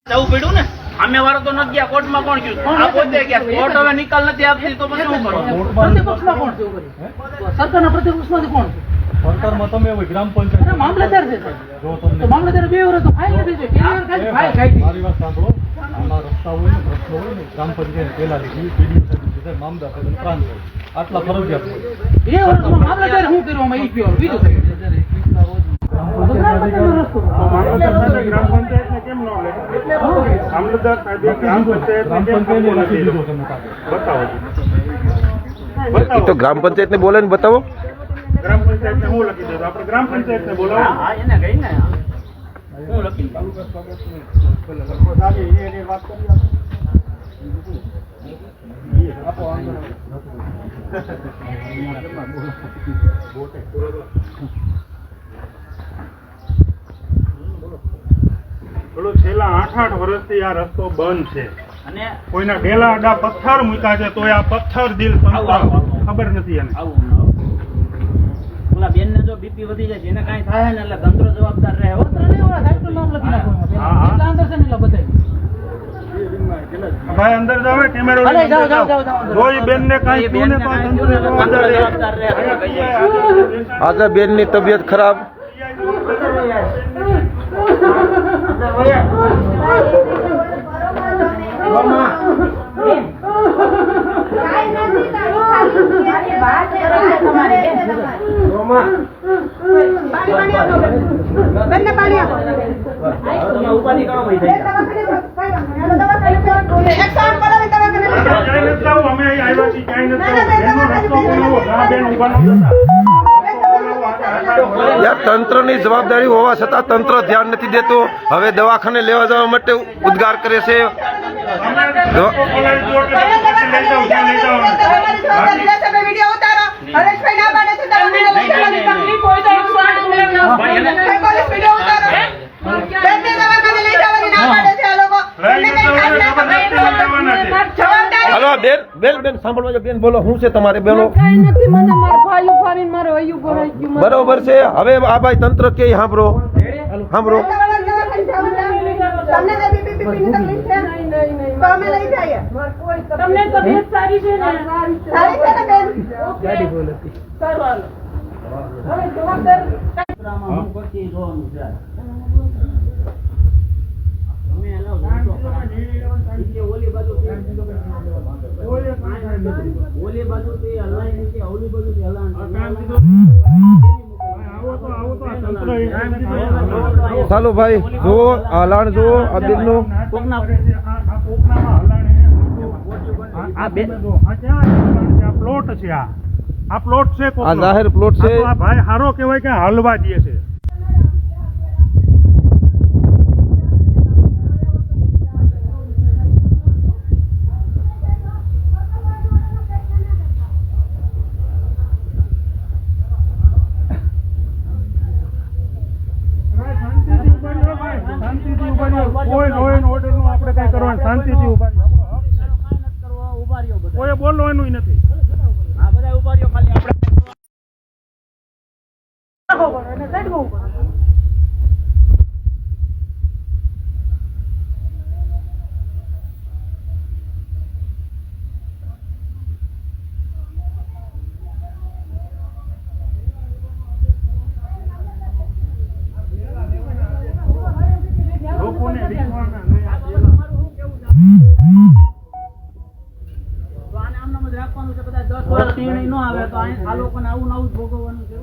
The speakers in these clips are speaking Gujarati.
જવું પડ્યું ને અમે વાળો તો નથી ગયા કોર્ટમાં કોણ ગયું આ પોતે ગયા કોર્ટ હવે નિકાલ નથી આપતી તો પછી શું કરો પ્રતિપક્ષમાં કોણ છે સરકારના પ્રતિપક્ષમાંથી કોણ છે સરકારમાં તમે હોય ગ્રામ પંચાયત મામલતદાર છે જો તમને તો મામલતદાર 2 વર્ષ તો ફાઇલ નથી છે ફાઇલ કાઢી મારી વાત સાંભળો આના રસ્તા હોય ને પ્રશ્નો હોય ને ગ્રામ પંચાયત પહેલા લીધી પીડીઓ સાહેબ મામદાર સાહેબ પ્રાંત હોય આટલા ફરજિયાત હોય 2 વર્ષમાં મામલતદાર શું કરવામાં ઈ કયો બીજું ગ્રામ પંચાયતને કેમ ન લે મામલતદાર સાહેબે ગ્રામ પંચાયતને કેમ લખી દીધો તમે બતાવો તો ગ્રામ પંચાયત ને બોલે ને બતાવો ગ્રામ પંચાયતને હું લખી દીધો આપણે ગ્રામ પંચાયતને બોલાવો હા એને કઈ ને હું લખી વાત કરી છેલ્લા 8 વર્ષથી આ રસ્તો બંધ છે અને કોઈના ડેલા આડા પથ્થર મૂક્યા છે તો આ પથ્થર દિલ ખબર નથી એને ઓલા બેન ને જો બીપી વધી જાય એને કાંઈ થાય ને એટલે ધંધો જવાબદાર રહે ભાઈ અંદર જાવ કેમેરો જોઈ બેન ને કાંઈ તું ને આજે બેન ની તબિયત ખરાબ તંત્ર ની જવાબદારી હોવા છતાં તંત્ર ધ્યાન નથી દેતું હવે દવાખાને લેવા જવા માટે ઉદ્ગાર કરે છે હલો બેન બેન બેન સાંભળવા બેન બોલો શું છે તમારે બોલો બરોબર છે હવે આ ભાઈ તંત્ર કે સાંભળો સાંભળો ઓલી બાજુથી હલાઈ નથી ઓલી બાજુથી ચાલો ભાઈ જુઓ હલાણ જુઓ આ બેન નું પ્લોટ છે આ પ્લોટ છે આ જાહેર પ્લોટ છે આ ભાઈ હારો કહેવાય કે હલવા દે છે શાંતિથી ઉભા કોઈ બોલવાનું નથી આ બધા ઉભા રહ્યો ખાલી આપણે લોકોને રાખવાનું છે બધા 10 વર્ષથી ન આવે તો આ લોકોને આવું નવું જ ભોગવવાનું છે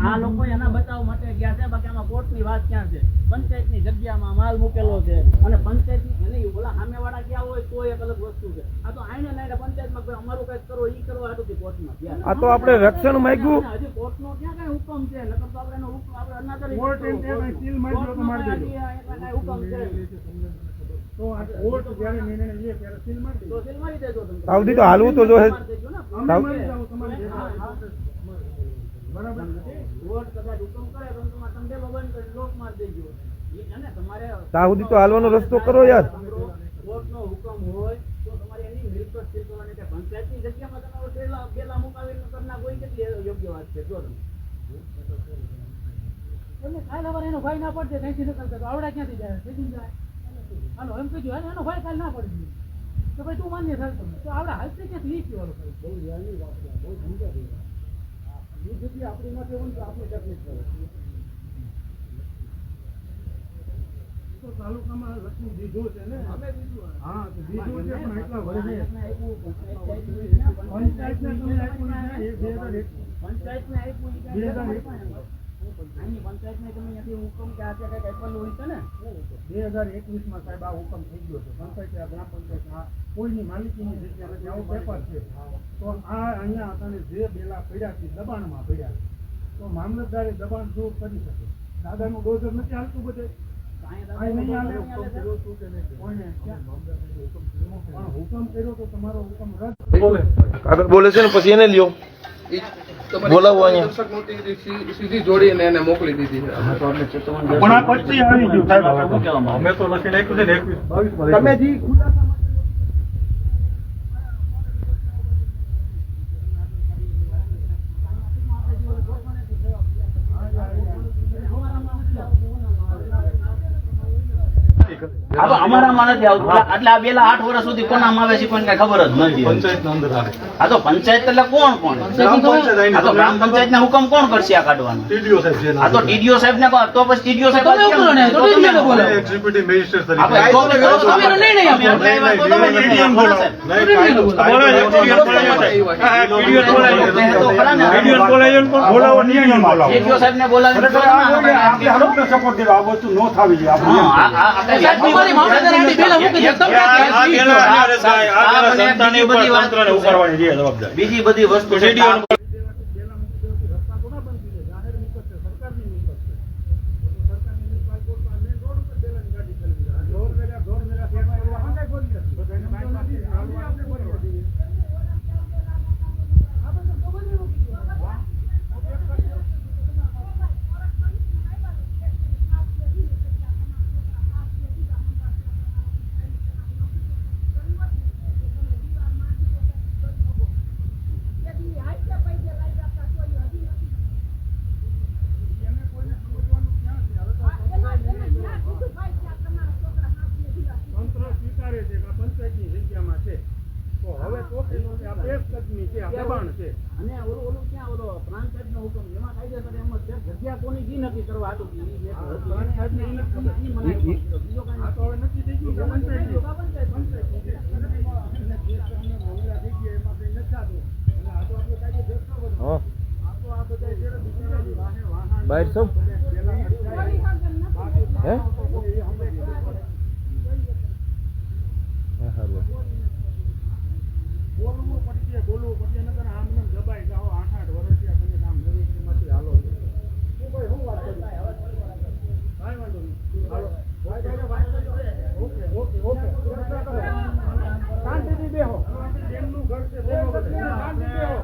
આ લોકો એના બચાવ માટે ગયા છે બાકી આમાં કોર્ટની વાત ક્યાં છે પંચાયતની જગ્યામાં માલ મૂકેલો છે અને પંચાયતની એની ઓલા સામેવાળા ગયા હોય તો એક અલગ વસ્તુ છે આ તો આઈને નાઈને પંચાયતમાં અમારું કઈક કરો ઈ કરવા હાટુથી કોર્ટમાં ગયા આ તો આપણે રક્ષણ માંગ્યું હજી કોર્ટનો ક્યાં કઈ હુકમ છે નકર તો આપણે એનો હુકમ આપણે અનાદરી કોર્ટ એમ કે સીલ મારી દો તો મારી દેજો કઈ હુકમ છે તો આ કોર્ટ જ્યારે નિર્ણય લે ત્યારે સીલ મારી દેજો તો સીલ મારી દેજો તમે સાવધી તો હાલવું તો જો મારી જાવ તમારી બરાબર કોર્ટ કદાચ હુકમ કરે તો તમારે તમને બંધ કરી લોક માર દેજો એને તમારે સાવધી તો હાલવાનો રસ્તો કરો યાર કોર્ટનો હુકમ હોય તો તમારે એની સંતોષ ફીલ કરવાની કે પંચાયતની જગ્યામાં તમારો બેલા મુકાવીને કરી નાખો એ કેટલી યોગ્ય વાત છે જો તમે એમને કાલ સવારે એનો ભાઈ ના પડશે ત્યાંથી નીકળતા તો આવડા ક્યાંથી જાય થઈ જાય હાલો એમ કીધું હાલ એનો ભાઈ કાલ ના પડી તો ભાઈ તું માન્ય થાય તમે તો આવડા હાલતે ક્યાંથી લીધી વાળો ભાઈ બહુ realની વાત છે બહુ સમજાવી એ જગ્યા આપણી માટે હોય તો આપણે તકલીફ પડે તો તાલુકામાં લખી દીધું છે ને અમે દીધું હા તો દીધું છે પણ એટલા વર્ષે પંચાયતને તમે આપ્યું છે એ 2001 પંચાયતને આપ્યું એ 2001 આની પંચાયતને તમે ત્યાંથી હુકમ કે આજે કંઈક આપેલું હોય છે ને 2021 સાહેબ આ હુકમ થઈ ગયો છે પંચાયત આ ગ્રામ પંચાયત આ કોઈની માલિકીની જગ્યા નથી આવો પેપર છે તો આ અહીંયા આપણને જે બેલા પડ્યા છે દબાણમાં પડ્યા છે તો મામલતદારે દબાણ દૂર કરી શકે દાદાનું ડોઝર નથી હાલતું બધે આ નહીં હાલે કોઈને પણ હુકમ કર્યો તો તમારો હુકમ રદ કાગળ બોલે છે ને પછી એને લ્યો બોલાવો અહીંયા સીધી જોડીને એને મોકલી દીધી છે. પણ આ પછી આવી ગયું સાહેબ અમે તો લખી નાખ્યું છે ને 21-22 તમે જે ખુલાસા અમારામાં નથી આવતું એટલે આ બેલા 8 વર્ષ સુધી કોનામાં આવે છે કોઈને કઈ ખબર જ નથી પંચાયતના અંદર આવે આ તો પંચાયત એટલે કોણ આ તો ગ્રામ પંચાયતના હુકમ કોણ કરશે આ કાઢવાનો TDO સાહેબ છે આ તો ટીડીઓ સાહેબ ને કહો તો પછી ટીડીઓ સાહેબ તમે ઉકલો ને તો TDO ને બોલાવો. એક્ઝિક્યુટિવ મેજિસ્ટ્રેટ આપણે તરીકે તમે એનો નિર્ણય આપો. તો તમે નિર્ણય આપો ને સાહેબ. ટીડીઓ સાહેબને બોલાવીને કહો ને સાહેબ તમારી મામલતદાર આંટી બેલા મૂકી દે તમે બીજી બધી વસ્તુ છે અને ઓલું ક્યાં ઓલો પ્રાંત સાહેબનો હુકમ એમાં કાયદેસર એમ જ છે જગ્યા કોની જી નથી કરવા આટલું બીજો બહાર સૌ હે બોલવું પડશે નકર આમ ને દબાઈ જાઓ 8-8 વર્ષથી તમે કામ નવી હાલો છો શું ભાઈ શું વાત કરી કાંઈ વાંધો નહીં હાલો ઓકે શાંતિથી બેહો બેનનું ઘર છે બેહો શાંતિથી બેહો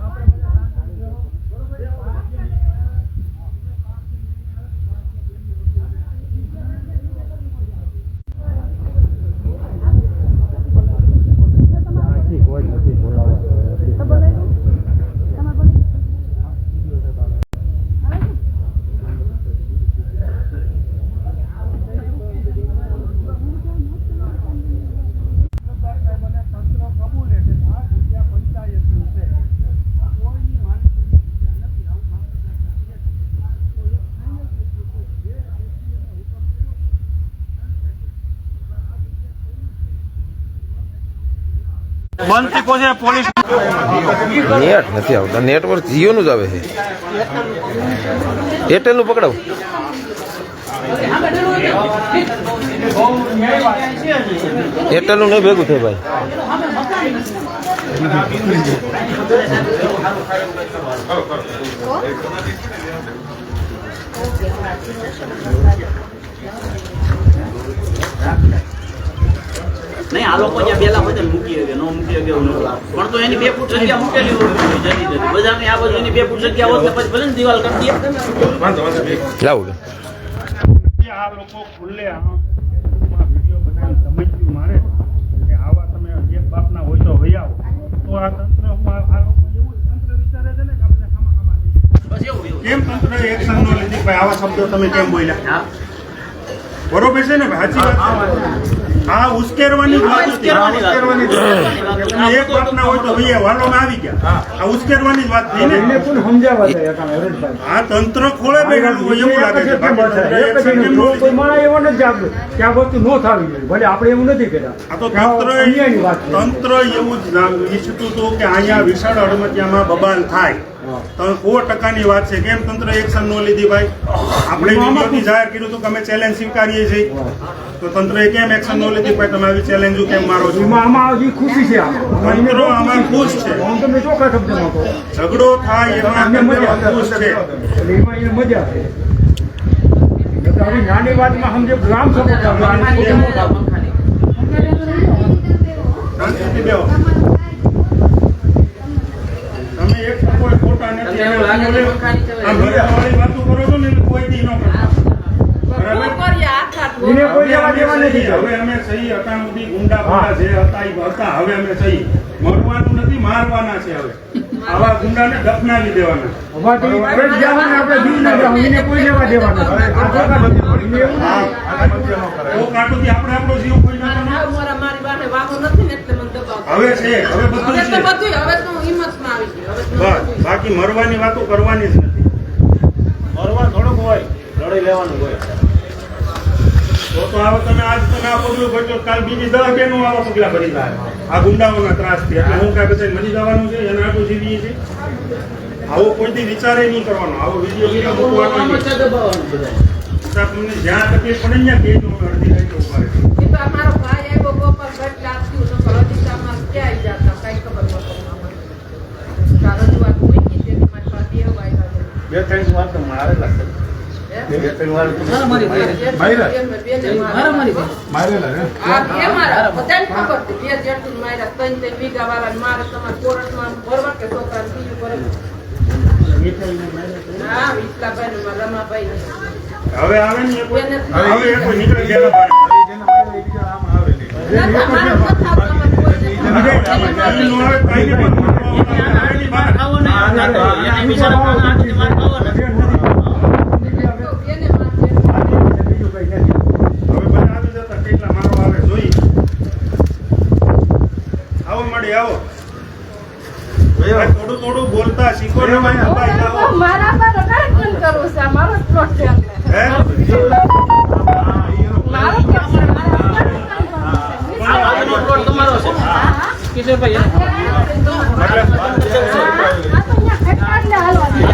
નેટ નથી આવતા નેટવર્ક જીઓ નું જ આવે છે એરટેલ નું પકડાવ એરટેલ નું નહીં ભેગું થાય ભાઈ નહીં આ લોકો અહીંયા બેલા હોય મૂકી શકે ન મૂકી શકે એવું નથી પણ તો એની 2 ફૂટ જગ્યા મૂકેલી હોય જતી બધાની આ બાજુ એની 2 ફૂટ જગ્યા હોત ને પછી ભલે ને દિવાલ કરી દે લાવો આ લોકો ખુલ્લે વિડીયો બનાવી સમજ્યું મારે કે આવા તમે એક બાપના હોય તો વહી આવો તો આ તંત્ર આ લોકો એવું તંત્ર વિચારે છે ને કે આપણે ખામા થઈ બસ એવું કેમ તંત્ર એક્શન ન લીધી ભાઈ? આવા શબ્દો તમે કેમ બોલ્યા? બરોબર છે ને ભાઈ? સાચી વાત છે. આ ઉશ્કેરવાની જ વાત હતી. તમે એક વાત ના હોય તો ભાઈ વાલોમાં આવી ગયા. આ ઉશ્કેરવાની જ વાત થઈ ને. આ તંત્ર ખોળે બેઠેલું હોય એવું લાગે છે. બાકી તંત્ર action કેમ ન લીધી? આ તો તંત્ર એવું જ ઈચ્છતું હતું કે અહીંયા વિશાળ અડમતિયામાં બબાલ થાય. તો 100% વાત છે. કેમ તંત્ર એક્શન ન લીધી ભાઈ? આપણે વિડીયોથી જાહેર કર્યું હતું કે અમે ચેલેન્જ સ્વીકારીએ છીએ. તો તંત્રએ કેમ એક્શન ન લીધી ભાઈ? તમે આવી ચેલેન્જો કેમ મારો છો? તંત્ર આમાં ખુશ છે. ઝઘડો થાય એમાં ખુશ છે. નાની વાતમાં સમજે ગ્રામ સપોર્ટ શાંતિથી બેહો. તમે એક કોઈ ખોટા નથી. આ મરવાવાળી વાતો કરો છો ને એટલે કોઈ દી ન કરતા. બરાબર? એને કોઈ લેવા દેવા નથી. હવે અમે સહી હતા સુધી ગુંડા ગુંડા જે હતા એ હતા. હવે અમે સહી મરવાનું નથી, મારવાના છે. હવે આવા ગુંડાને દફનાવી દેવાના. કોઈ લેવા દેવા નથી. તો કાટુથી આપણે આપણો જીવ કોઈ ના હવે છે. હવે બધું છે. બસ બાકી મરવાની વાતો કરવાની જ નથી. મરવા થોડુંક હોય, લડાઈ લેવાનું હોય. તો હવે તમે આજ તમે આ પગલું ભરજો, કાલ બીજી 10 બેનો આવા પગલા ભરી જાય આ ગુંડાઓના ત્રાસથી. એટલે હું કાંઈ પછી મરી જવાનું છે એના આટલું જીવીએ છીએ. આવો કોઈથી વિચારે નહીં કરવાનો. આવો વિડીયો મૂકવાનો નહીં. તમને જ્યાં તકલીફ પડે ને ત્યાં કહેજો, અમે અડધી રાતે ઉભા રહીશું. બે ત્રણ વાર તો મારે લાગશે. બે ત્રણ વાર તો હવે આવે ને હવે કોઈ નીકળી ગયા થોડું થોડું બોલતા શીખો ને. મારા પર કાઈ ફોન કરું છે મારો પ્લોટ છે મારો પ્લોટ તમારો છે કિશોરભાઈ.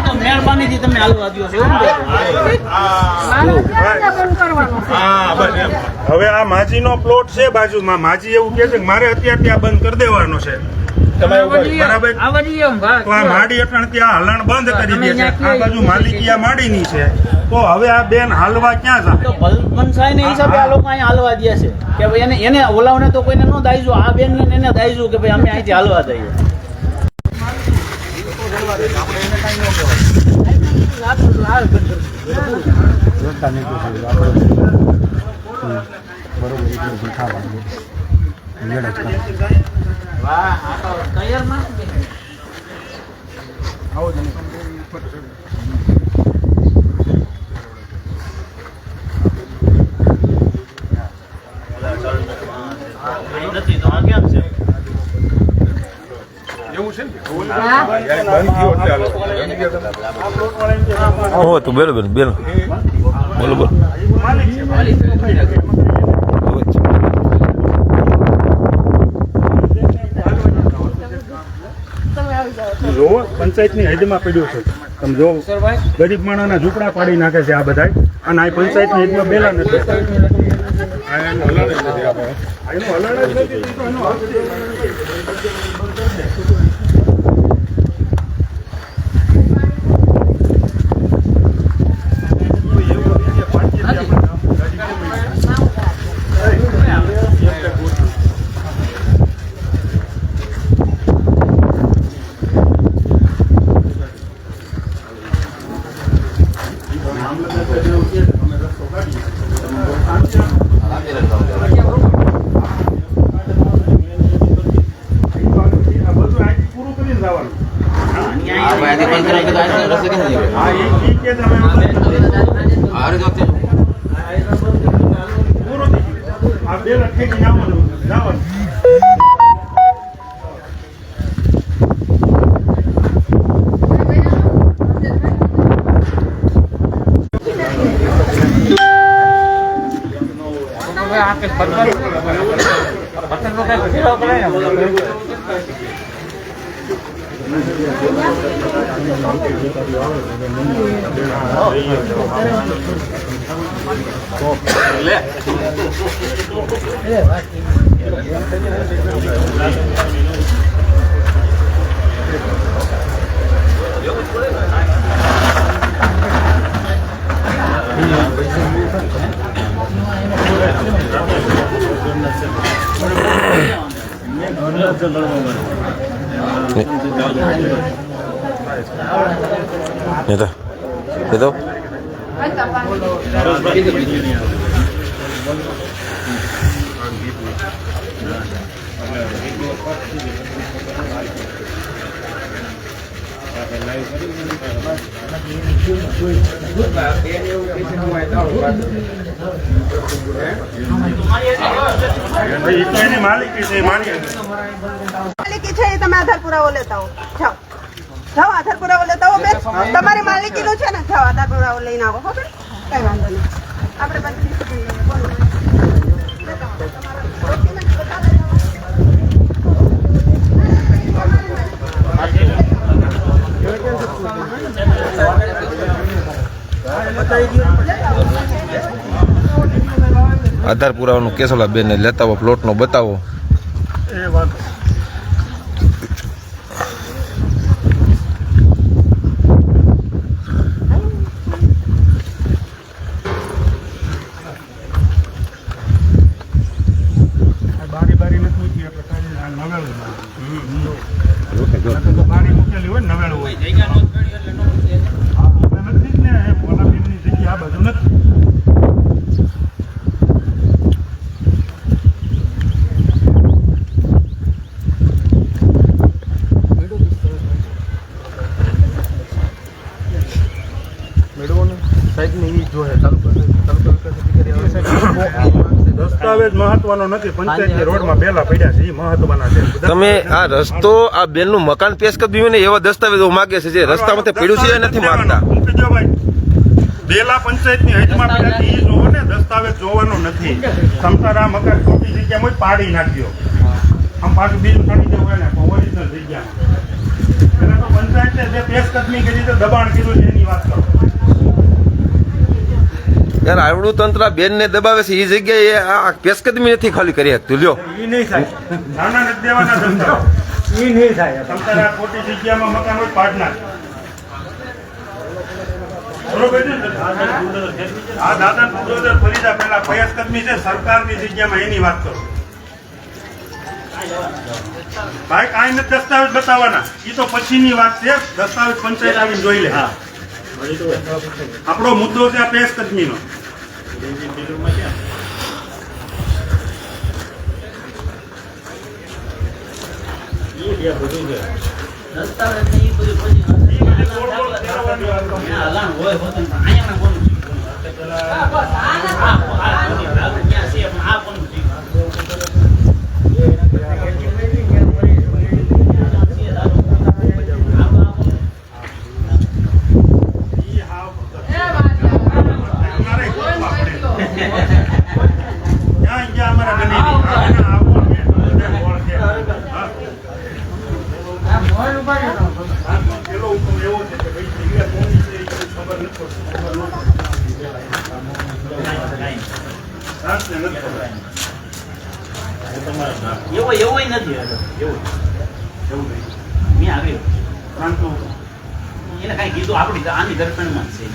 તો મહેરબાનીથી તમે હાલવા દો છો. હવે આ માજીનો પ્લોટ છે બાજુમાં. માજી એવું કહે છે કે મારે અત્યારથી આ બંધ કરી દેવાનો છે. બરાબર? તો આ માડી અટાણ ત્યાં હલણ બંધ કરી દે છે. આ બાજુ માલિકી આ માડીની છે. તો હવે આ બેન હાલવા ક્યાં જાય? તો ભલમનસાઈ ને હિસાબે આ લોકો અહીંયા હાલવા દે છે કે ભાઈ એને ઓલાવને તો કોઈને ન દાઈજો. આ બેન ને એને દાઈજો કે ભાઈ અમે અહીંથી હાલવા દઈએ. નથી તો આ કેમ છે? હો તું બેલો બેલો બેલો બોલો બોલો. જોવો પંચાયતની હદમાં પડ્યું છે. તમે જો ગરીબ માણસના ઝૂંપડા પાડી નાખે છે આ બધા. અને આ પંચાયતની હદમાં બેલા નથી. એનું હલણ જ નથી. તો એનો હક છે. બતાવવાનું. અહીંયા હા, એ કે તમે પૂરું થઈ ગયું. આ બે લખેથી જવાનું. એ તો એની માલિકી છે, માલિકી માલિકી છે એ તમે આધાર પુરાવો લેતા હો. જાઓ જાઓ આધાર પુરાવો લેતા હો બેન. તમારી માલિકીનું છે ને, જાઓ આધાર પુરાવો લઈને આવો. હો બેન, કઈ વાંધો નહીં. આપણે પછી આધાર પુરાવાનું કેસોલા બેન ને લેતા આવો, પ્લોટનો બતાવો. એ વાત બારી નથી મૂકી એટલે કાંઈ આ નવેલું બારી મૂકેલી હોય ને નવેલું હોય. હા, આપણે નથી જ ને ઓલા બેનની જગ્યા આ બધું નથી. દસ્તાવેજ મહત્વનો નથી, પંચાયતની રોડમાં બેલા પડ્યા છે એ મહત્વના છે. તમે આ રસ્તો, આ બેનનું મકાન પેશ કરી દીધું ને એવા દસ્તાવેજો માગે છે જે રસ્તામાં પીડ્યું છે એ નથી માંગતા. મૂકી દો ભાઈ. બેલા પંચાયતની હદમાં પડ્યા છે એ જોવો ને, દસ્તાવેજ જોવાનો નથી. સમતારા મકાન ખોટી જગ્યામાં જ પાડી નાખ્યો. આમ પાછું બીજું કાઢી દેવું હોય ને ઓરિજિનલ જગ્યામાં. પેલા તો પંચાયતે જે પેશકદમી કરી તો દબાણ કર્યું છે એની વાત કરો. યાર આવડું તંત્ર બેન ને દબાવે છે એ જગ્યાએ આ પેશકદમી નથી ખાલી કરી શકતું. લ્યો એ નહીં થાય. નાના નથી દેવાના દસ્તાવેજ. એ નહીં થાય. સમતારા ખોટી જગ્યામાં મકાન હોય પાડ નાખ. બરોબર છે ને? આ દાદા બુલડોઝર ફરીદા પેલા પેશકદમી છે સરકારની જગ્યામાં એની વાત કરો. ભાઈ કાંઈ નથી દસ્તાવેજ બતાવવાના, એ તો પછીની વાત છે. દસ્તાવેજ પંચાયત આવીને જોઈ લે. આપણો મુદ્દો છે આ પેશકદમીનો. દસ્તાવેજ ને ઈ બધું પછી હલાણ હોય હોતું ને અહીંયા કોનું ક્યાં છે પણ આ કોનું એવો નથી એવું મેં આવ્યો પરંતુ એને કઈ કીધું આપડી આની દર્પણમાં છે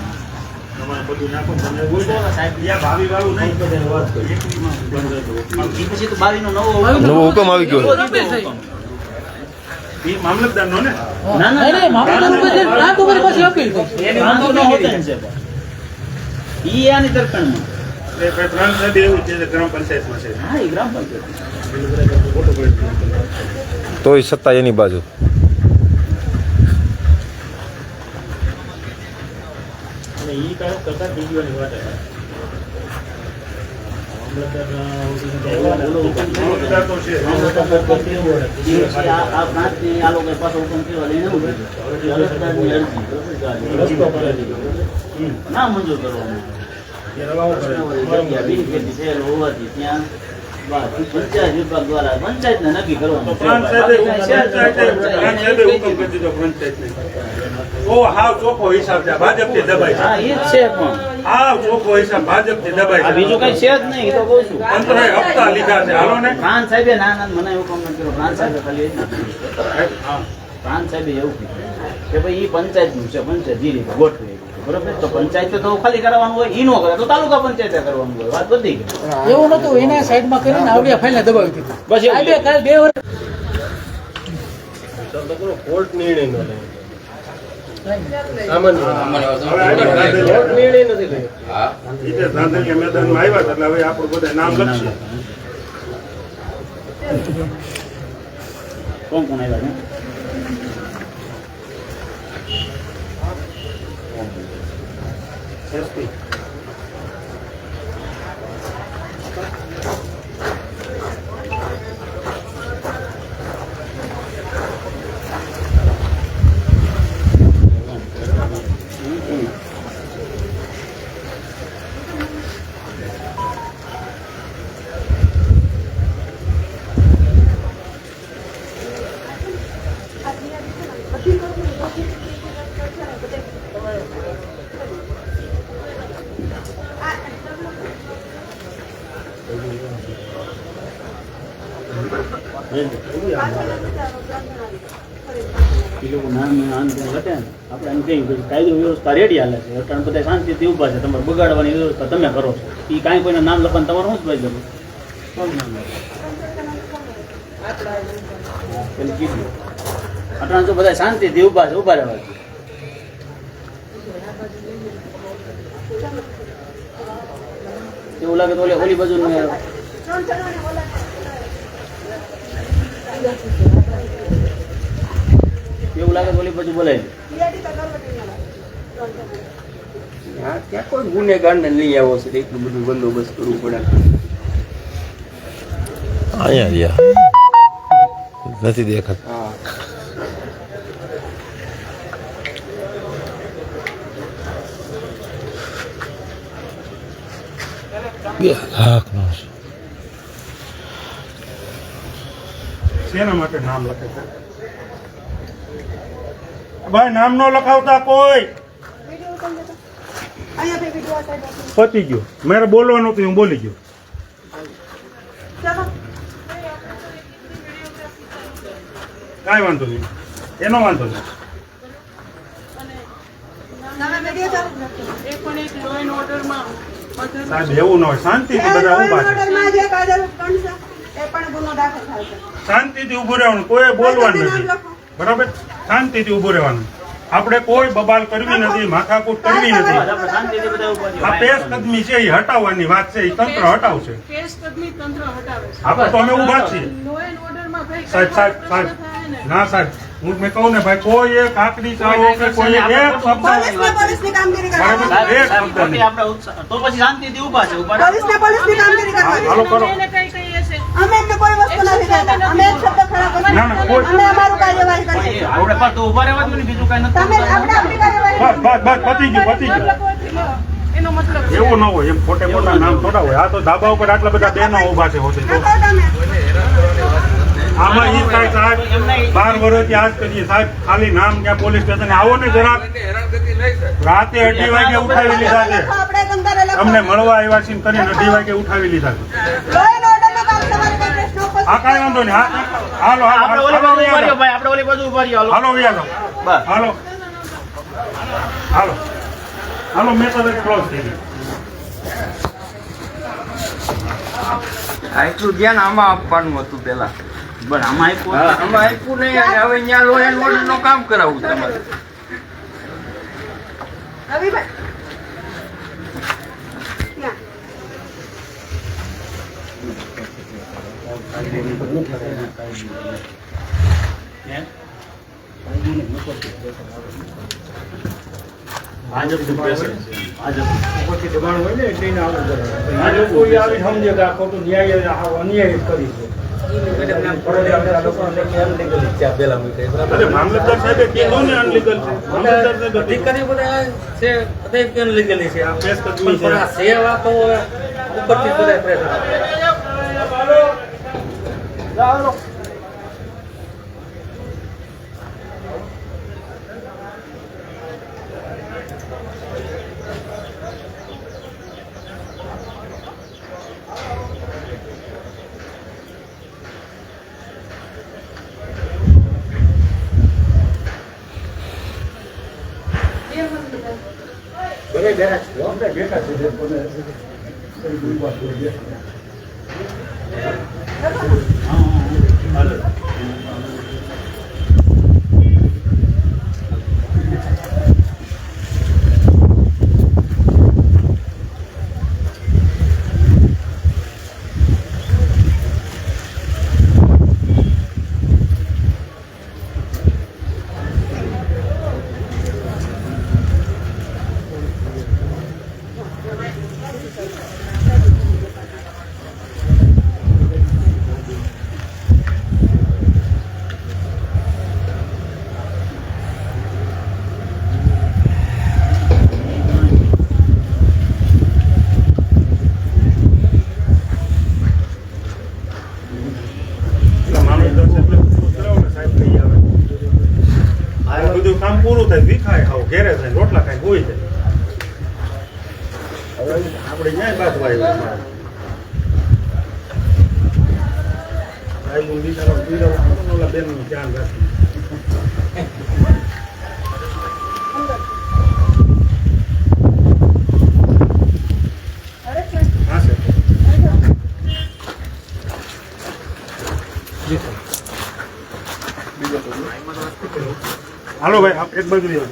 પછી તો 22 નો નવો હુકમ આવી ગયો. મામલતદાર નો ને ના ના નહીં, મામલતદાર આ તો મારી પાસે અપીલ થઈ. એ વાંધો ન હોતો ને છે ઈ આની દર્પણમાં ત્રણ સાહેબ એવું છે ગ્રામ પંચાયતમાં છે. હા એ ગ્રામ પંચાયત તોય સત્તા એની બાજુ. ઈ કાંઈ કરતા વિડીયોની વાત છે. આ પ્રાંતની આ લોકોએ પાછો હુકમ કર્યો લઈને એવું કર્યું. અરજદારની અરજી ના મંજૂર કરવામાં બિનખેતી થયેલ હોવાથી ત્યાં પંચાયત વિભાગ દ્વારા પંચાયતને નક્કી કરવાનું. હા, ઈ જ છે પણ આ બીજું કઈ છે જ નહીં. એ તો કહું છું પ્રાંત સાહેબે ના મને હુકમ નથી કર્યો. પ્રાંત સાહેબે ખાલી પ્રાંત સાહેબે એવું કીધું કે ભાઈ એ પંચાયતનું છે, પંચાયત જે રીતે ગોઠવે બરોબર. તો પંચાયતે તો ખાલી કરવાનું હોય, ઈ નો કરે તો તાલુકા પંચાયતે કરવાનું હોય. વાત બધી ગઈ. એવું નતું, એને સાઈડમાં કરીને આવડિયા ફાઇલને દબાવી દીધી. બસ એવું. સાહેબે કાલ 2 વર્ષ કોર્ટ નિર્ણય ન લે મેદાનમાં આવ્યા એટલે હવે આપણું બધા નામ લખશે. કોણ કોણ આવ્યા છે? આપણે એમ કહીએ કે કાયદો વ્યવસ્થા રેડી હાલે છે, અટાણે બધા શાંતિથી ઊભા છે, તમારે બગાડવાની વ્યવસ્થા તમે કરો છો. એ કાંઈ કોઈના નામ લખવાનું તમારું શું જ ભાઈ જરૂર પેલું કીધું. અટાણે તો બધા શાંતિથી ઊભા છે, ઊભા રહેવા. એવું લાગે તો ઓલી બાજુ એવું લાગે તો ઓલી બાજુ બોલાય. ક્યાં કોઈ ગુનેગાર ને લઈ આવો છે એટલું બધું બંદોબસ્ત કરવું પડે. અહીંયા રહ્યા નથી દેખાતું. હા શેના માટે નામ લખે છે ભાઈ? નામ નો લખાવતા કોઈ. પતી ગયો, મારે બોલવાનું હતું, હું બોલી ગયો. કાંઈ વાંધો નહીં, એનો વાંધો નહીં. સાહેબ એવું ન હોય, શાંતિથી બધા ઉભા છે, શાંતિથી ઉભું રહેવાનું, કોઈ બોલવાનું નથી બરાબર. શાંતિથી ઉભું રહેવાનું. આપણે કોઈ બબાલ કરવી નથી, માથાકૂટ કરવી નથી. આ પેશ કદમી છે એ હટાવવાની વાત છે, એ તંત્ર હટાવશે. આપણે તો અમે ઉભા છીએ સાહેબ. સાહેબ સાહેબ ના સાહેબ, હું મેં કહું ને ભાઈ, કોઈ એક આકરી ચાવો કે કોઈ એક શબ્દ તો પછી શાંતિથી ઊભા છે. હાલો કરો. અમે એમને કોઈ વસ્તુ નથી દેતા. અમે એક શબ્દ ખરાબ નથી. ના, કોઈ- અમે અમારું કાર્યવાહી કરીએ. આપણે પર તો ઊભા રહેવા દો ને, બીજું કઈ નથી. તમે આપણે આપણી કાર્યવાહી બસ બસ બસ, પતી ગયું, પતી ગયું. એવું ન હોય, એમ ખોટે ખોટા નામ થોડા હોય. આ તો ધાબા ઉપર આટલા બધા બહેનો ઉભા છે હોતી તો કરો તમે. આમાં ઈ કાંઈ સાહેબ 12 વર્ષથી આજ કરીએ સાહેબ. ખાલી નામ ક્યાં પોલીસ સ્ટેશન આવો ને જરાક. રાતે 2:30 વાગે ઉઠાવી લીધા છે, આપણે ગંગારે લખો. અમને મળવા આવ્યા છીએ કરીને 2:30 વાગે ઉઠાવી લીધા છે. લો એન્ડ ઓર્ડરનું કામ તમારે કોઈ પ્રશ્ન ઉપસ્થિત આ કાંઈ વાંધો નહીં. હાલો હાલો આપણે ઓલી બાજુ ઊભા રહ્યો ભાઈ, આપણે ઓલી બાજુ ઊભા રહ્યો. હાલો વ્યા જાઓ. બસ. હાલો હાલો હાલો, મેં તો ક્લોઝ થઈ ગયું. આટલું ધ્યાન આમાં આપવાનું હતું પેલા. બસ આમાં આપ્યું. આમાં આપ્યું નહીં અને હવે ત્યાં લો એન્ડ ઓર્ડર નું કામ કરાવવું તમારે. રવિભાઈ ત્યાં. ભાજપનું પ્રેશર છે ભાજપ પછી દબાણ હોય ને એટલે એને આવું કરે આ લોકો આવી સમજે કે આ ખોટું ન્યાય અન્યાય કરી છે અરે મામલતદાર સાહેબે કીધું ને અનલીગલ છે મામલતદાર સાહેબે અધિકારી બધા છે બધા અનલીગલી છે આ કેસ કદમી છે પણ આ સેવા તો ઉપરથી બધા પ્રેશર બધું કામ પૂરું થાય વિખાય ખાવ ઘેરે થાય રોટલા ખાય હોઈ જાય હવે આપણે ન્યાય બાજવા આવ્યા ઓલા બેનનું ધ્યાન રાખી હા સર હાલો ભાઈ આપ એક બાજુ રહ્યો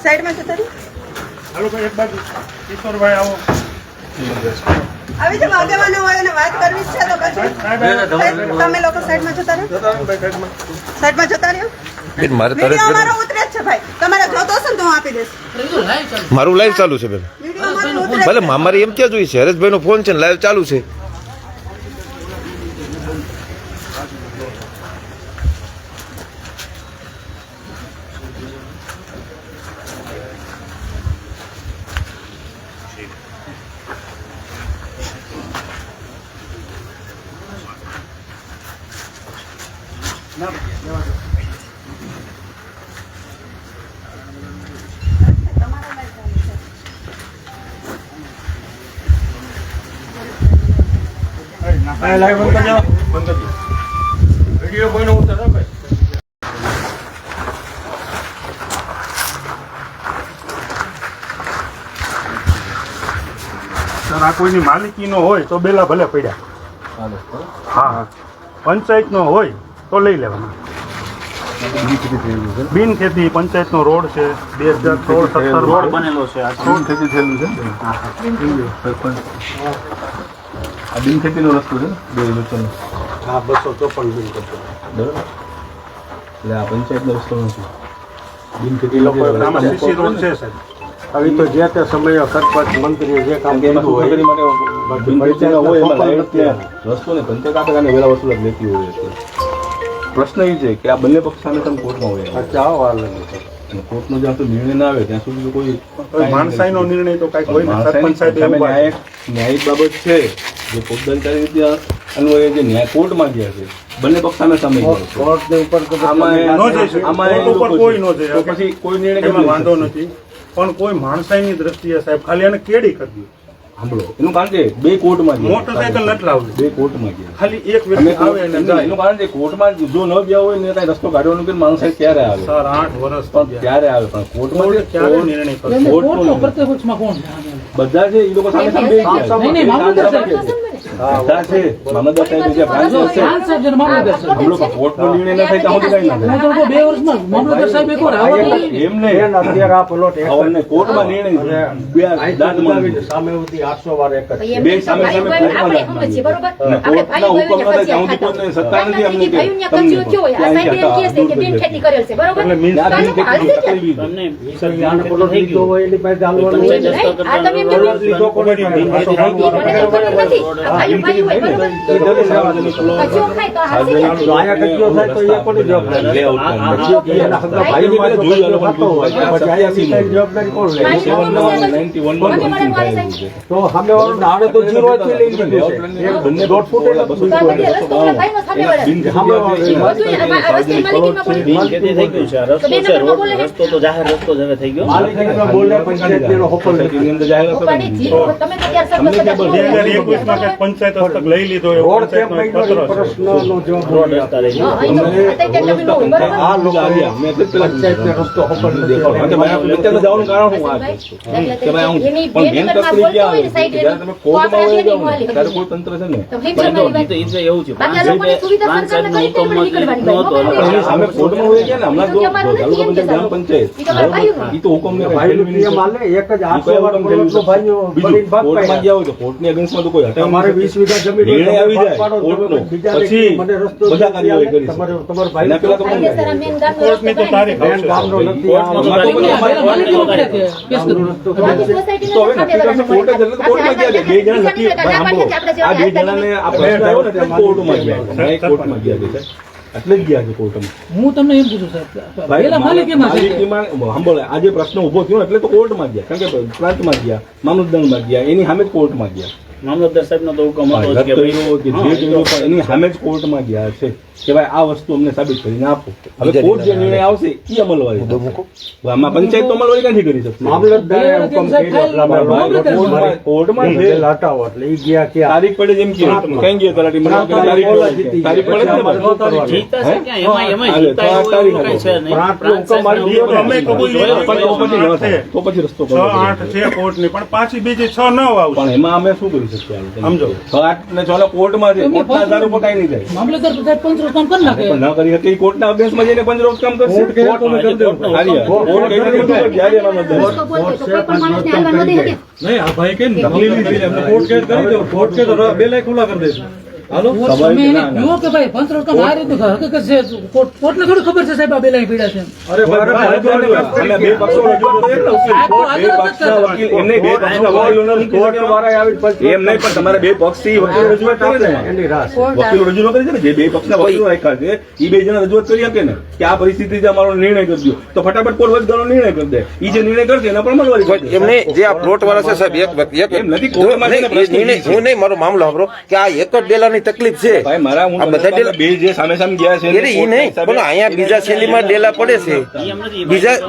સાઈડમાં જતા રહો. હાલો ભાઈ એક બાજુ કિશોરભાઈ આવો આવી જાવ આગેવાનો હોય અને વાત કરવી જ છે તો પછી તમે લોકો સાઈડમાં જતા રહો. સાઈડમાં જતા રહ્યો. મારે તારે વિડીયો અમારો ઉતરે જ છે ભાઈ. તમારે જોતો હશે ને તો હું આપી દઈશ. મારું લાઈવ ચાલુ છે બેન વિડીયો અમારો ઉતરે જ ભલે છે. મારી એમ ક્યાં જોઈ છે હરેશભાઈ નો ફોન છે ને લાઈવ ચાલુ છે વિડીયો કોઈનો ઉતારો ભાઈ સર આ કોઈની માલિકીનો હોય તો બેલા ભલે પડ્યા હા હા પંચાયતનો હોય તો લઈ લેવાના બિન ખેતી પંચાયતનો રોડ છે 2016-17 રોડ બનેલો છે આ બિન ખેતી થયેલું છે આ બિન ખેતીનો રસ્તો છે બે વચ્ચેનો હા 254 બિન ખેતી બરાબર એટલે આ પંચાયતનો રસ્તો નથી બિન ખેતી લોકો આમાં સીસી રોડ છે સાહેબ આવી તો જે તે સમયે સરપંચ મંત્રીએ જે કામ કારણ કે કર્યું એમાં હોય બિન ખેતીનો હોય એમાં લાઈટ ને રસ્તો ને પંચાયત આપે અને વેલા વસૂલ જ લેતી હોય છે પ્રશ્ન એ છે કે આ બંને પક્ષ સામે તમે કોર્ટમાં હોય ચાવ વાર લાગે છે અને કોર્ટનો જ્યાં સુધી નિર્ણય ના આવે ત્યાં સુધી કોઈ માણસાઈનો નિર્ણય તો કાંઈક હોય ને સરપંચ સાહેબ સામે એવું વાત ન્યાયિક બાબત છે જે ફોજદારી રીતે અન્વયે જે ન્યાય કોર્ટમાં ગયા છે બંને પક્ષ સામે સામે ગયા છે કોર્ટને ઉપર તો ન જઈ શકે. કોર્ટ ઉપર કોઈ ન જઈ તો શકે. પછી કોઈ નિર્ણય કેમ એમાં લઈ વાંધો શકે? નથી પણ કોઈ માણસાઈની દ્રષ્ટિએ સાહેબ ખાલી એને કેડી કરી સાંભળો એનું કારણ કે બે કોર્ટમાં ગયા મોટરસાયકલ નથી લાવવી બે કોર્ટમાં ગયા ખાલી એક વ્યક્તિ આવે અને જાય એનું કારણ છે કોર્ટમાં જો ન ગયા હોય ને કાંઈ રસ્તો કાઢવાનું કે માણસ ક્યારે આવે સર 8 વર્ષ પણ ત્યારે આવે પણ કોર્ટમાં જે ક્યારે નિર્ણય કરશે એટલે કોર્ટનો પ્રત્યક્ષમાં કોણ છે? બધા છે એ લોકો સામે સામે બે ગયા નહીં, નહીં, મામલતદાર સાહેબ. બધા છે મામલતદાર સાહેબ છે બ્રાન્ચ છે સાહેબ છે ને મામલતદાર સાહેબ. हम लोग का कोर्ट में निर्णय न થાય તો કઈ ના હું તો 2 વર્ષમાં મામલતદાર સાહેબ એકવાર આવવા તો નહીં. એમને અત્યારે આ પ્લોટ આપણને કોર્ટમાં નિર્ણય બે દાદ માંગે સામે ઉતી 800 વાર એક જ બે સામે સામે આપણે સમજીએ, બરોબર? આપણે કોર્ટના ભાઈ હુકમ ભાઈને નથી ફરજિયાત ત્યાં સુધી ખાતા. સત્તા નથી અમને કે ભાઈઓને કબજો થયો હોય. આ સાહેબ એમ કહે છે કે બિન ખેતી કરેલ છે, બરોબર? એટલે મીન્સ તો આ લોકો હાલશે ક્યાં? તકલીફ તમને આને પ્લોટ લીધો હોય એની પાસે ચાલવાનું પંચાયત હોય. દસ્તક આ તમે એમ પ્લોટ લીધો કોને મને તો ખબર નથી. આ ભાઈઓ હોય, બરોબર? કચરો ખાય તો હાલશે ક્યાં? જો આયા કચરો થાય તો એ કોની જવાબદારી? પછી એના હગા ભાઈની પાસે કચરો થતો હોય તો પછી આયા સીધા જવાબદારી કોણ લે? તો સામે વાળું નાણે તો 0 થી લઈ લીધું છે. એક બંને 1.5 ફૂટ એટલે બધું તો આ બધી રસ્તો ઓલા ભાઈનો સામે વળે. સામે વાળું બધું આ રસ્તે માલિકીમાં બોલે. બિન ખેતી થઈ ગયું છે. આ રસ્તો તો બે છે, નંબરમાં બોલે રોડ છે. રસ્તો તો જાહેર રસ્તો જ હવે થઈ ગયો. માલિકીમાં બોલે પંચાયતનો હોકલ નથી. ની અંદર જાહેરાત ઉપાડી જીરો. તમે તો ત્યારે સરપંચ હતા. 2021 માં કંઈક પંચાયત હસ્તક લઈ લીધો એ રોડ કેમ પંચાયતનો એક બન્યો એ પત્ર છે. પ્રશ્નનો જવાબ રોડ રસ્તા રહી હા, ગયો. અહીં તો અત્યારે જમીન હોય, બરોબર? આ લોકો આવ્યા મેં એટલે પેલા પંચાયતને રસ્તો હોકલ નથી દેખાડો. કરવાનો. મારે પંચાયતમાં જવાનું કારણ શું આ કે ભાઈ હું એની પણ મેન બેનગરમાં તકલીફ બોલતો હોય ક્યાં ને સાઈડ આવે જ્યારે તમે તો કોર્ટમાં આપણે વહી જાઓ એની ને ત્યારે કોઈ તંત્ર છે ને તો ફિક્સ પણ મારી તો વાત. એ તો એવું છે. બાકી આ લોકોની સુવિધા સરકારને કરી તો એમને નીકળવાની ભાઈ. પણ એની સામે કોર્ટમાં વહી ગયા ને હમણાં જો તાલુકા પંચાયત ગ્રામ પંચાયત ઈ તો મારા ભાઈઓનું. ઈ તો હુકમને ભાઈનું નિયમ હાલે, એક જ 800 વાર પ્લોટનો ભાઈનો બનીને ભાગ કોર્ટમાં પાડ્યા. ગયા હોય તો કોર્ટની અગેન્સ્ટમાં તો કોઈ હટાવી તમારે 20 વીઘા જમીન હોય, નિર્ણય આવી ભાગ જાય પાડો, કોર્ટનો. બીજાને પછી મને રસ્તો બધા કાર્યવાહી કરી તમારો ભાઈ એના પેલા તો કોણ કાયદેસર આ મેન ગામનો કોર્ટની તો રસ્તો તારીખ બેન આવશે. ગામનો નથી આ કોર્ટમાં તો બધા અમારે માલિકીનો પડે છે. કેસ ગામનો કરવો. રસ્તો બાકી ખબર છે. સોસાયટીને તો હવે સામે નક્કી કરશે કોર્ટે જ એટલે તો કોર્ટમાં ગયા છે. બે જણા નક્કી ભાઈ સાંભળો. આ બે જણાને આ પ્રશ્ન આવ્યો ને એટલે કોર્ટમાં ગયા છે. કોર્ટમાં ગયા છે એટલે જ ગયા છે કોર્ટમાં. હું તમને એમ પૂછું સાહેબ ભાઈ, પેલા માલિકીમાં છે. માલિકીમાં સાંભળો, આ જે પ્રશ્ન ઉભો થયો ને એટલે તો કોર્ટમાં ગયા, કારણ કે પ્રાંતમાં ગયા, મામલતદારમાં ગયા, એની સામે જ કોર્ટમાં ગયા. મામલતદાર સાહેબનો તો હુકમ હતો જ રદ કે ભાઈ, કર્યો કે જે કર્યો પણ એની સામે જ કોર્ટમાં ગયા છે કે ભાઈ આ વસ્તુ અમને સાબિત કરીને આપો. હવે કોર્ટ જે નિર્ણય આવશે એ અમલવારી થશે. આમાં પંચાયત તો અમલવારી નથી કરી શકતી. મામલતદારે હુકમ કર્યો એટલા માટે કોર્ટમાં- કોર્ટમાં છે. બિલ હટાવો એટલે ઈ ગયા ક્યાં? તારીખ પડે જેમ કે કઈ ગયા તલાટી મને કે તારીખ પડે. તારીખ પડે જ ને ભાઈ. જીતા છે ક્યાં? એમાં હાલે, જીતા તો આ એવું એવું તારીખ કઈ છે નહીં. પ્રાંતનો હુકમ પ્રાંત આવી ગયો ને. અમે કબૂલ જોયો લીધું. તો પછી ન થાય. તો પછી રસ્તો 6, 8 છે કોર્ટની પણ પાછી બીજી 6, 9 આવશે. પણ એમાં અમે શું કરી શકીએ હાલ? સમજો. 6, 8 ને 6 કોર્ટમાં છે. એમની કોર્ટના આધાર ઉપર કાંઈ નહીં થાય. મામલતદાર સાહેબ પંચરો કામ કરી નાખે. પણ ન કરી શકે ઈ કોર્ટના અભ્યાસમાં જઈને પંચરોજ કામ કરશે. કોર્ટ કહે તો મેં કરી દેવું. હારી, કોર્ટ કહે તો બધું કરી. જ્યારે એમાં નથી. રસ્તો બોલતો તો કોઈ પણ માણસને હાલવા ન દે શકે. નહીં આ ભાઈ કે તકલીફ નથી એમને કોર્ટ કેસ કરી દો કોર્ટ કે તો બે લાખ ખુલ્લા કરી દેશે હાલો તમે એને કહો કે ભાઈ પંચરો કામ આ રીતનું હકીકત છે. કોર્ટને થોડી ખબર છે સાહેબ આ બે લાઈન પીડા છે. અરે અને બે પક્ષો રજૂઆત કરે ને વકીલ. બે પક્ષના વકીલ એમને બે પક્ષના વકીલોને કોર્ટ વાળા આવી પછી એમ નહીં પણ તમારે બે પક્ષથી વકીલ રજૂઆત કરે ને એની રાસ વકીલો રજૂઆત કરે છે ને જે બે પક્ષના વકીલો રાખ્યા છે એ બે જણા રજૂઆત કરી શકે ને કે આ પરિસ્થિતિ જે અમારો નિર્ણય કરી દો તો ફટાફટ કોર્ટ વચગાળાનો નિર્ણય કરી દે. ઈ જે નિર્ણય કરશે એના પર અમલવારી કરશે. એમને જે આ પ્લોટ વાળા છે સાહેબ એમ નથી કોર્ટમાં છે ને પ્રશ્ન ઈ છે. હું નહીં મારો મામલો સાંભળો કે આ એક જ ડેલાની તકલીફ છે. ભાઈ મારા હું આ બધા તમને બે જે સામે સામે ગયા છે એટલે ઈ નહીં પણ અહીંયા બીજા શેરીમાં ડેલા પડે છે.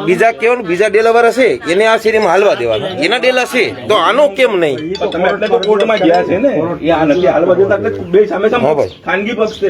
બીજા કેવાનું બીજા ડેલા વાળા છે એને આ શેરીમાં હાલવા દેવાના એના ડેલા છે તો આનો કેમ નહીં? પણ તમે એટલે તો કોર્ટમાં ગયા છે ને એ આ નથી હાલવા દેતા એટલે બે સામે હા સામે ભાઈ. ખાનગી પક્ષ છે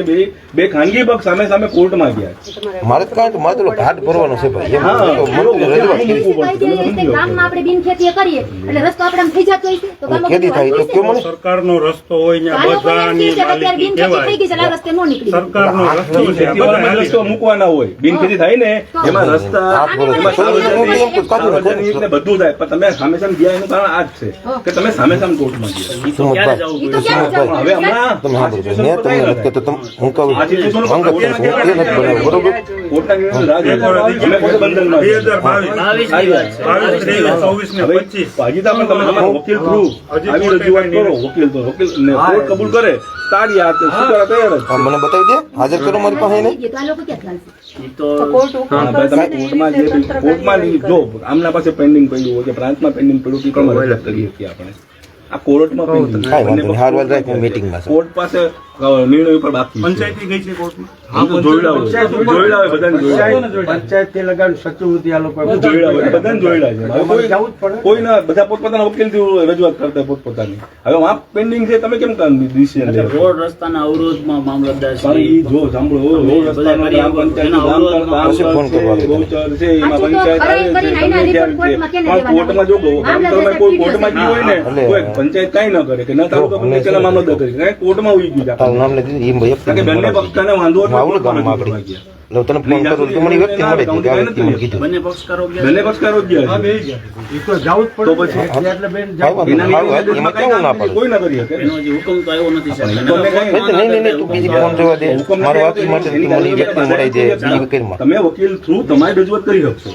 બે ખાનગી પક્ષ સામે સામે કોર્ટમાં ગયા છે. મારે તો કાંઈ મારે તો ઘાટ ભરવાનો છે ભાઈ એમ હા, તો મંત્રી રજૂઆત કરી. કાયદેસર ગામમાં આપણે બિન ખેતી કરીએ એટલે રસ્તો આપણે આમ થઈ જતો હોય છે તો ગામમાં ખેતી થાય તો કેમ મને સરકારનો રસ્તો હોય આ ત્યાં લોકો એમ કહે બધાની છે કે અત્યારે બિન માલિકી ખેતી થઈ કહેવાય. ગઈ છે એટલે આ રસ્તે નો નીકળી સરકારનો રસ્તો છે આ બધા ખેતીવાડીમાં હાલી રસ્તો મૂકવાના હોય બિન ખેતી થાય ને એમાં રસ્તા હાથ ભરો. એમાં સાર્વજનિક ને બધું થાય પણ તમે સામે સામે ગયા એનું કારણ આ જ છે કે તમે સામે સામે કોર્ટમાં ગયા. ઈ તો ક્યારે જવું ઈ તો જોઈએ? ક્યારે પણ હવે હમણાં તમે સાંભળો મેં તમને નથી કહેતો તમે હું કહું આ સિચ્યુએશન હું કહું છું, હું એ નથી બનાવ્યું બરોબર. કોર્ટના નિર્ણયનો રાહ જોઈ. અમે પોતે બંધનમાં છીએ. 2022 22 ની વાત છે. 22, 23, 24 ને હવે 25 ભાગીદાર પણ તમે તમારા વકીલ થ્રુ હજી આવી કોર્ટે રજૂઆત કાંઈ કરો વકીલ તો વકીલ ને કોર્ટ કબૂલ કરે તાળી હાથે સ્વીકારવા તૈયાર જ છે. હા, મને બતાવી દે હાજર કરો મારી પાસે એને. તો આ લોકો ક્યાં ચાલશે? ઈ તો હા, ભાઈ, તમે કોર્ટમાં જે કોર્ટમાં જો આમના પાસે પેન્ડિંગ પડ્યું હોય કે પ્રાંતમાં પેન્ડિંગ પડ્યું કે પણ રજૂઆત કરી શકીએ આપણે આ કોર્ટમાં પેન્ડિંગ કાંઈ વાંધો નહીં. હારવાર રાખ, હું meetingમાં છું. કોર્ટ પાસે નિર્ણય ઉપર બાકી છે. પંચાયતી ગઈ છે કોર્ટમાં. હા, તો જોયેલા હોય બધાને જોયેલા. પંચાયતથી લગાડ સચિવથી આ લોકો જોયેલા હોય બધાને જોયેલા છે. હવે કોઈ જવું જ પડે. કોઈના બધા પોતપોતાના વકીલથી રજૂઆત કરતા પોતપોતાની. હવે આ પેન્ડિંગ છે, તમે કેમ ડિસિઝન લે? રોડ રસ્તાના અવરોધમાં મામલતદાર પણ ઈ જો સાંભળો, રોડ રસ્તાનો ગ્રામ પંચાયતનો ગૌચર છે, એમાં પંચાયત આવે છે, ગમે ત્યાં છે. પણ કોર્ટમાં જો ગામતળમાં કોઈ કોર્ટમાં ગયું હોય ને, કોઈ પંચાયત કાંઈ ન કરે કે ન તાલુકા પંચાયતના મામલતદાર કરે, કાંઈ કોર્ટમાં ઉઈ ગયું છે. કારણ કે બંને પક્ષને વાંધો હતો, કોર્ટમાં રજૂ કરવા ગયા. બંને પક્ષકારો ગયા. બંને પક્ષકારો જ ગયા છે. એ તો જવું જ પડે. તો પછી એટલે બેન જાવ. એના નિવેદનમાં કાંઈ કામ નથી, કોઈ ના કરી શકે. એનો હજી હુકમ તો આવ્યો નથી સાહેબ. તમે વકીલ થ્રુ તમારી રજૂઆત કરી શકશો,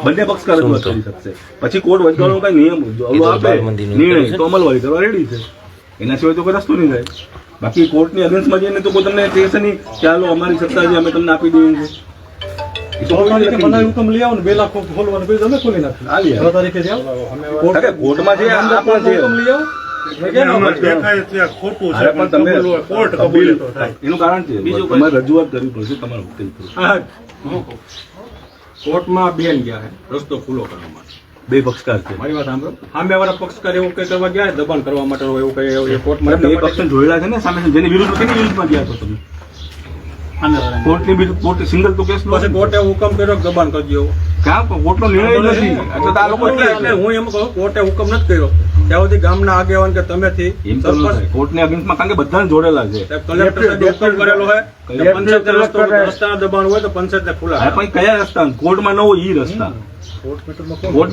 બંને પક્ષકાર રજૂઆત કરી શકશે. પછી કોર્ટ વચગાળાનો કઈ નિયમ આપે નિર્ણય તો અમલવારી કરવા રેડી છે. એના સિવાય તો કોઈ રસ્તો નહીં થાય. બાકી કોર્ટની અગેન્સ્ટમાં જઈને તો કોઈ તમને કહેશે નહીં કે ચાલો અમારી સત્તા છે, અમે તમને આપી દઈએ છીએ. હુકમ લઈ આવો ને 2 લાખ ખોલવાનું કોઈ તમે ખોલી નાખ્યું. 6 તારીખે જાઓ. કોર્ટમાં જે આપણા છે હુકમ લઈ આવો. એનામાં દેખાય છે આ ખોટું છે, અરે પણ તમે કબૂલ હોય, કોર્ટ કબૂલે તો થાય. એનું કારણ છે તમારે રજૂઆત કરવી પડશે તમારા વકીલ થ્રુ. કોર્ટમાં બેન ગયા છે રસ્તો ખુલ્લો કરવા માટે. બે પક્ષકાર છે. મારી વાત સાંભળો. સામેવાળા પક્ષકાર એવું કઈ કરવા ગયા દબાણ કરવા માટે એવું કઈ કોર્ટમાં બે પક્ષને જોયેલા છે ને સામે, જેની વિરુદ્ધ કેની વિરુદ્ધમાં ગયા છો તમે? કોર્ટની વિરુદ્ધ કોર્ટ સિંગલ તો કેસ પછી કોર્ટે હુકમ કર્યો કે દબાણ કરજો. ક્યાં કોર્ટનો નિર્ણય જ નથી. એટલે તો આ લોકો એટલે હું એમ કહું કોર્ટે હુકમ નથી કર્યો ત્યાં સુધી ગામના આગેવાન કે તમેથી એમ તો ન થાય. કોર્ટની અગેન્સ્ટમાં કારણ કે બધાને જોડેલા છે. કલેક્ટર હુકમ કરેલો હોય પંચાયત રસ્તા દબાણ હોય તો પંચાયતને ખુલ્લા. હા, પણ કયા રસ્તા? કોર્ટમાં ન હોય ઈ રસ્તા. કોર્ટ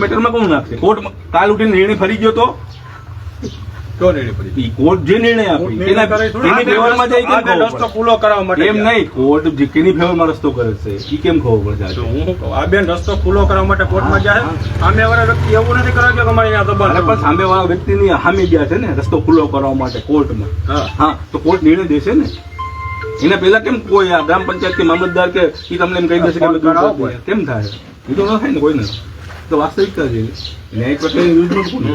મેટરમાં કોણ નાખશે? કોર્ટ કાલ ઉઠીને નિર્ણય ફરી ગયો તો કયો નિર્ણય પડી? ઈ કોર્ટ જે નિર્ણય આપે એની ફેવરમાં જાય કેમ ખબર રસ્તો પડે? ખુલ્લો કરવા માટે એમ નહીં, કોર્ટ જે કેની ફેવરમાં રસ્તો કરે છે ઈ કેમ ખબર પડે? હું શું કહું, આ બેન રસ્તો ખુલ્લો કરવા માટે કોર્ટમાં જાય. સામેવાળા વ્યક્તિ એવું નથી કરવા કે અમારે અહીંયા દબાણ અરે પણ સામેવાળા વ્યક્તિની હામી ગયા છે ને રસ્તો ખુલ્લો કરવા માટે કોર્ટમાં. હા, તો કોર્ટ નિર્ણય દેશે ને. એના પહેલા કેમ કોઈ આ ગ્રામ પંચાયત કે મામલતદાર કે ઈ તમને એમ કહી દેશે કે બધું કરી દે? કેમ થાય? એ તો ન થાય ને કોઈને. તો વાસ્તવિકતા છે. ન્યાયિક પ્રક્રિયાની વિરુદ્ધમાં કોણ?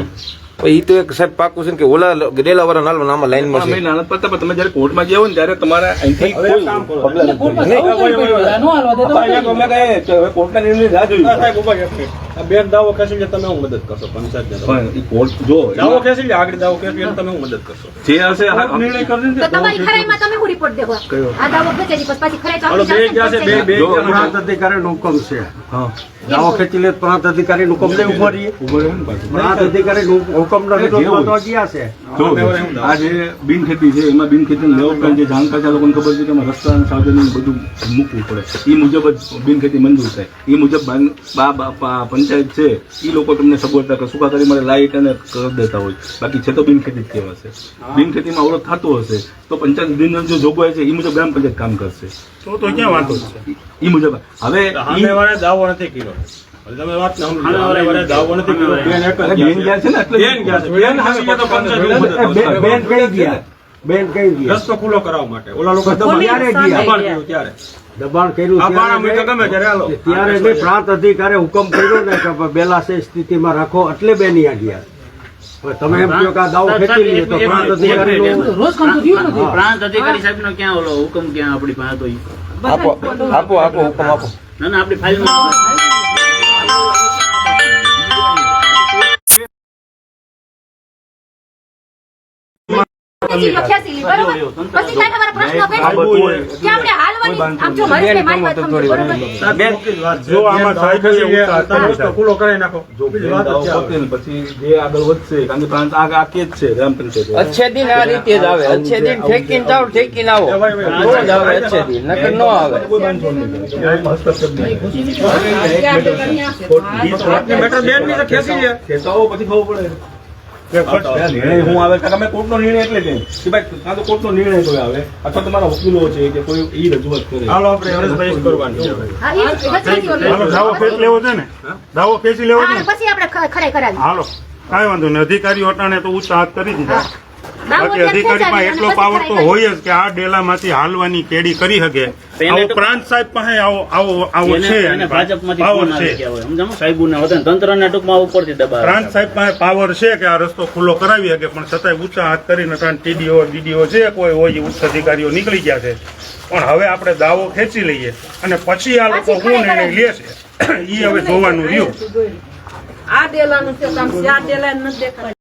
એ તો એક સાહેબ પાકું છે કે ઓલા ડેલા વાળા નાલ નામાં લાઈનમાં છે. નાના પડતા પણ તમે જયારે કોર્ટમાં ગયા હોય ને ત્યારે તમારા અહીંથી કોઈ કામ કરો. કોર્ટમાં સૌ કોઈ પડ્યું. નો હાલવા દે તો અમે કહીએ કે હવે કોર્ટના નિર્ણય રાહ જોઈએ. સાહેબ ઉભા રહો. આ બેન દાવો ખેંચી લે તમે હું મદદ કરશો પંચાયતને? પણ ઈ કોર્ટ જો દાવો ખેંચી લે આગળ દાવો ખેંચી લે તમે હું મદદ કરશો? જે હશે નિર્ણય કરી તો તમારી ખરાઈમાં તમે હું રિપોર્ટ દેખો. આ દાવો ખેંચેલી પછી ખરાઈ તો હાલો બે ગયા છે બે પ્રાંત અધિકારીનો હુકમ છે. હા દાવો ખેંચી લે પ્રાંત અધિકારીનો હુકમ લઈ ઉભો રહીએ. ઉભો રહે ને પાછું. પ્રાંત અધિકારીનો હુકમ ન ગયા છે. જો આ જે બિનખેતી છે એમાં બિનખેતી લેવલ જે જાણકાર છે આ લોકોને ખબર છે કે એમાં રસ્તા અને સાધન બધું મૂકવું પડે. એ મુજબ જ બિનખેતી મંજૂર થાય. એ મુજબ પંચાયત છે એ લોકો તમને સગવડતા કે સુખાકારી માટે લાઇટ અને કરી દેતા હોય. બાકી છે તો બિનખેતી જ કહેવાશે. બિનખેતીમાં અવરોધ થતો હશે તો પંચાયત દિનનો જો જોગવાઈ છે એ મુજબ ગ્રામ પંચાયત કામ કરશે. તો ક્યાં વાંધો છે? એ મુજબ હવે સામેવાળાએ દાવો નથી કર્યો. તમે વાત ને સામેવાળાએ દાવો નથી કર્યો. બેન એક જ બેન ગયા છે ને એટલે બેન ગયા છે. બેન સામે ગયા તો પંચાયત બેન કઈ ગયા? બેન કઈ ગયા? રસ્તો ખુલ્લો કરાવવા માટે. ઓલા લોકો દબાણ કર્યું ત્યારે. દબાણ કર્યું આ બાણા મીટર ગમે ત્યારે હાલો. ત્યારે જે પ્રાંત અધિકારી હુકમ કર્યો ને કે બેલાશે સ્થિતિમાં રાખો એટલે બેની આ ગયા. હવે તમે એમ કહો કે આ દાવો ખેંચી લઈએ તો પ્રાંત અધિકારી રોજ કામ તો થયું નથી. પ્રાંત અધિકારી સાહેબ નો ક્યાં ઓલો હુકમ ક્યાં આપણી પાસે તો ઈ? આપો આપો આપો હુકમ આપો. ના ના આપણી ફાઇલમાં ખેંચેલી, બરોબર? પછી કાંઈ તમારા પ્રશ્નો કઈ કે આપણે હાલવાની આમ જો મારી વાત સમજો, બરોબર? જો આમાં સાહેબ છે રસ્તો ખુલ્લો કરાવી નાખો. બીજી વાત જ છે. પછી જે આગળ વધશે કારણ કે પ્રાંત આ કે જ છે ગ્રામ પંચાયત. અચ્છેદીન આ રીતે જ આવે. અચ્છેદીન ઠેકીને જાઓ ઠેકીને આવો તો જ આવે અચ્છેદીન, નકર ન આવે. કોઈ વાંધો નહીં. હસ્તક્ષેપ નહીં. મેટર બેન ની તો ખેંચી લે. ખેંચાવો પછી ખબર પડે નિર્ણય હું આવે. તમે કોર્ટનો નિર્ણય એટલે કેમ કે ભાઈ કાં તો કોર્ટનો નિર્ણય કોઈ આવે અથવા તમારા વકીલો છે કે કોઈ ઈ રજૂઆત કરે. હાલો આપણે હરેશભાઈ જ કરવાનું છે. હા, એ વચ્ચેથી ઓલું. હાલો દાવો ખેંચી લેવો છે ને? દાવો ખેંચી લેવો છે હા, ને? પછી આપણે ખરાઈ કરાવી. હાલો કાંઈ વાંધો નહીં. અધિકારીઓ અટાણે તો ઉચ્ચ હાથ કરી દીધા. બાકી અધિકારી પાસે એટલો પાવર તો હોય જ કે આ ડેલામાંથી હાલવાની કેડી કરી શકે. આવો પ્રાંત સાહેબ પાસે આવો છે એને ભાજપમાંથી પાવર ફોન આવી છે. ગયા હોય સમજાણું સાહેબોને વતન તંત્રને ટૂંકમાં ઉપરથી દબાવ પ્રાંત સાહેબ પાસે પાવર છે કે આ રસ્તો ખુલ્લો કરાવી શકે, પણ છતાંય ઊંચા હાથ કરીને ટીડીઓ ડીડીઓ છે કોઈ હોય ઉચ્ચ અધિકારીઓ નીકળી ગયા છે. પણ હવે આપણે દાવો ખેંચી લઈએ અને પછી આ લોકો શું નિર્ણય લે છે એ હવે જોવાનું રહ્યું. આ ડેલાનું છે, આ ડેલા નથી દેખાય.